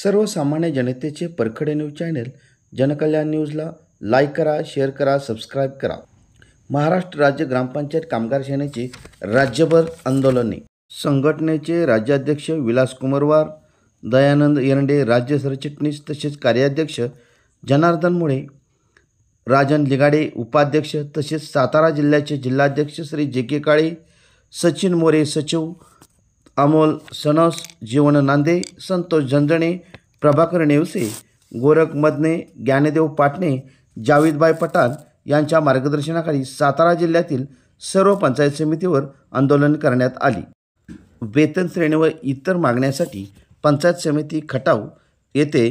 सर्वसामान्य जनतेचे परखडे news channel जनकल्याण न्यूजला लाईक करा, शेअर करा, सबस्क्राईब करा। महाराष्ट्र राज्य ग्रामपंचायत कामगार सेनेचे राज्यभर आंदोलने। संघटनेचे राज्याध्यक्ष विलास कुमारवार, दयानंद एरंडे राज्य सरचिटणीस तसेच कार्याध्यक्ष, जनार्दन मुळे, राजन लिगाडे उपाध्यक्ष तसेच सातारा जिल्ह्याचे जिल्हाध्यक्ष श्री जे.के. काळे, सचिन मोरे सचिव, अमोल सनस, जीवन नांदे, संतोष झंझणे, प्रभाकर नेवसे, गोरख मदने, ज्ञानदेव पाटणे, जावेदभाई पठाण यांच्या मार्गदर्शनाखाली सातारा जिल्ह्यातील सर्व पंचायत समितीवर आंदोलन करण्यात आली। वेतन श्रेणी व इतर मागण्यांसाठी पंचायत समिती खटाव येथे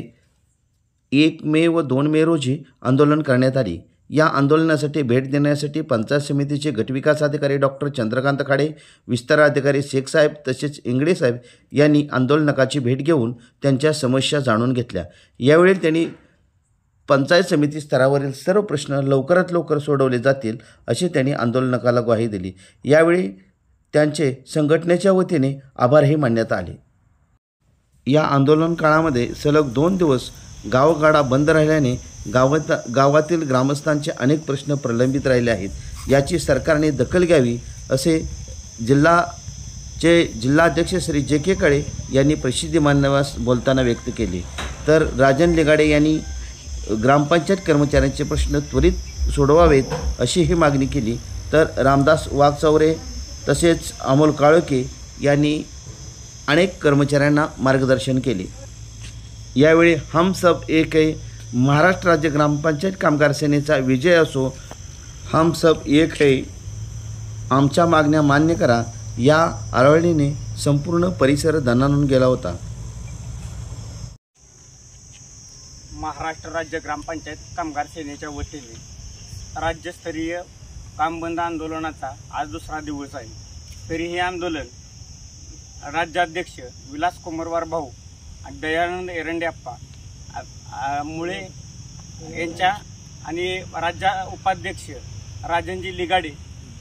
1 मे व 2 मे रोजी आंदोलन करण्यात आले। या आंदोलनासाठी भेट देण्यासाठी पंचायत समितीचे गटविकास अधिकारी डॉक्टर चंद्रकांत खाडे, विस्तार अधिकारी शेख साहेब तसेच इंगळे साहेब यांनी आंदोलकांची भेट घेऊन त्यांच्या समस्या जाणून घेतल्या। यावेळी त्यांनी पंचायत समिती स्तरावरील सर्व प्रश्न लवकरात लवकर सोडवले जातील अशी त्यांनी आंदोलकाला ग्वाही दिली। यावेळी त्यांचे संघटनेच्या वतीने आभारही मानण्यात आले। या आंदोलन काळामध्ये सलग 2 दिवस गावगाडा बंद राहिल्याने गावातील ग्रामस्थांचे अनेक प्रश्न प्रलंबित राहिले आहेत। याची सरकारने दखल घ्यावी असे जिल्हाध्यक्ष श्री जे.के. काळे यांनी प्रसिद्धी माध्यमास बोलताना व्यक्त केले। तर राजन लिगाडे यांनी ग्रामपंचायत कर्मचाऱ्यांचे प्रश्न त्वरित सोडवावेत अशी ही मागणी केली। तर रामदास वाघचौरे तसेच अमोल काळोखे यांनी अनेक कर्मचाऱ्यांना मार्गदर्शन केले। यावेळी हम सब एक है, महाराष्ट्र राज्य ग्रामपंचायत कामगार सेनेचा विजय असो, हम सब एक है, आमच्या मागण्या मान्य करा या आळवणीने संपूर्ण परिसर दणाणून गेला होता। महाराष्ट्र राज्य ग्रामपंचायत कामगार सेनेच्या वतीने राज्यस्तरीय काम बंद आंदोलनाचा आज दुसरा दिवस आहे। तरी हे आंदोलन राज्याध्यक्ष विलास कुमारवार भाऊ, दयानंद एरंडे अप्पा मुळे यांच्या आणि राज्य उपाध्यक्ष राजनजी लिगाडे,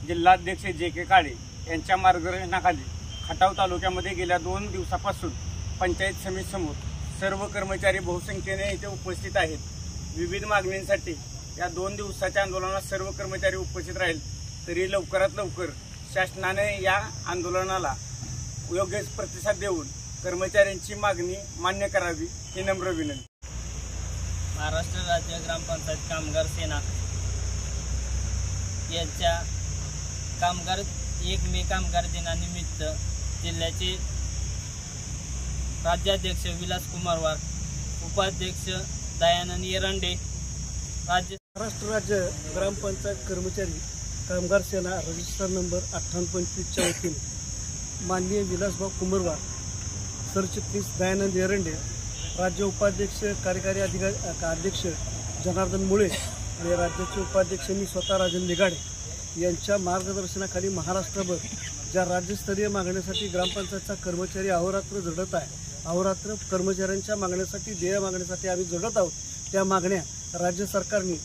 जिल्हाध्यक्ष जे.के. काळे यांच्या मार्गदर्शनाखाली खटाव तालुक्यामध्ये गेल्या 2 दिवसापासून पंचायत समितीसमोर सर्व कर्मचारी बहुसंख्येने इथे उपस्थित आहेत। विविध मागण्यांसाठी या 2 दिवसाच्या आंदोलनात सर्व कर्मचारी उपस्थित राहील। तरी लवकरात लवकर शासनाने या आंदोलनाला योग्य प्रतिसाद देऊन कर्मचाऱ्यांची मागणी मान्य करावी ही नम्र विनंती। महाराष्ट्र राज्य ग्रामपंचायत कामगार सेना यांच्या 1 मे कामगार दिनानिमित्त जिल्ह्याचे राज्याध्यक्ष विलास कुमारवार, उपाध्यक्ष दयानंद एरंडे, महाराष्ट्र राज्य ग्रामपंचायत कर्मचारी कामगार सेना रजिस्टर नंबर 5825 च्या वतीने माननीय विलासभाऊ कुमारवार, सरचिटणीस दयानंद एरंडे, राज्य उपाध्यक्ष कार्यकारी अध्यक्ष जनार्दन मुळे आणि राज्याचे उपाध्यक्ष मी स्वतः राजन लिगाडे यांच्या मार्गदर्शनाखाली महाराष्ट्रभर ज्या राज्यस्तरीय मागण्यासाठी ग्रामपंचायतचा कर्मचारी अहोरात्र झटत आहे, अहोरात्र कर्मचाऱ्यांच्या मागण्यासाठी, देय मागण्यासाठी आम्ही झटत आहोत, त्या मागण्या राज्य सरकारने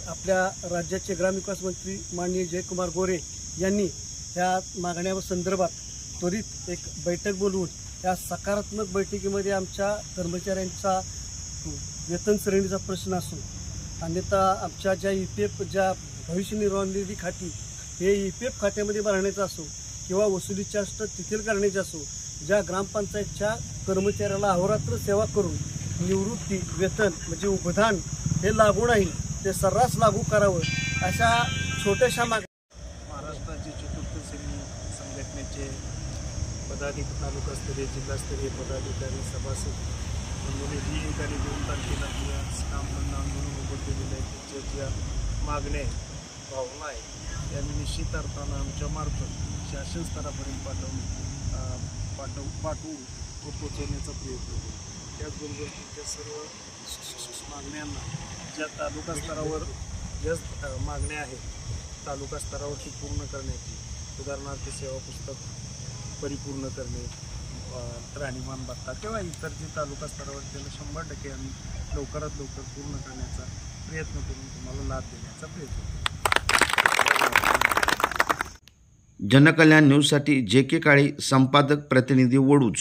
आपल्या राज्याचे ग्रामविकास मंत्री माननीय जयकुमार गोरे यांनी या मागण्या संदर्भात त्वरित एक बैठक बोलवून या सकारात्मक बैठकीमध्ये आमच्या कर्मचाऱ्यांचा वेतन श्रेणीचा प्रश्न असो, अन्यथा आमच्या ज्या EPF ज्या भविष्य निर्वाह निधी खाती हे EPF खात्यामध्ये भरण्याचं असो किंवा वसुलीच्या तिथील करण्याचे असो, ज्या ग्रामपंचायतच्या कर्मचाऱ्याला अहोरात्र सेवा करून निवृत्ती वेतन म्हणजे उपदान हे लागू नाही ते सर्रास लागू करावं अशा छोट्याशा महाराष्ट्राचे चतुर्थ श्रेणी संघटनेचे पदाधिकारी, तालुकास्तरीय जिल्हास्तरीय पदाधिकारी, सभासद मंडळी जी आणि 2 तारखेला काम बंद आंदोलन उभं केलेलं आहे त्याच्या ज्या मागण्या भावना आहे त्या निश्चित अर्थानं आमच्या मार्फत शासन स्तरापर्यंत पाठवू व पोचवण्याचा प्रयत्न करू। त्याचबरोबर त्या सर्व मागण्यांना ज्या तालुका स्तरावर ज्या मागण्या आहेत तालुका स्तरावरती पूर्ण करण्याची, उदाहरणार्थ सेवा पुस्तक परिपूर्ण करणे, राहणीमान भत्ता किंवा इतर जे तालुका स्तरावर त्याला 100% आम्ही लवकरात लवकर पूर्ण करण्याचा प्रयत्न करून तुम्हाला लाभ देण्याचा प्रयत्न करू। जनकल्याण न्यूजसाठी जे.के. काळे, संपादक प्रतिनिधी वडूज।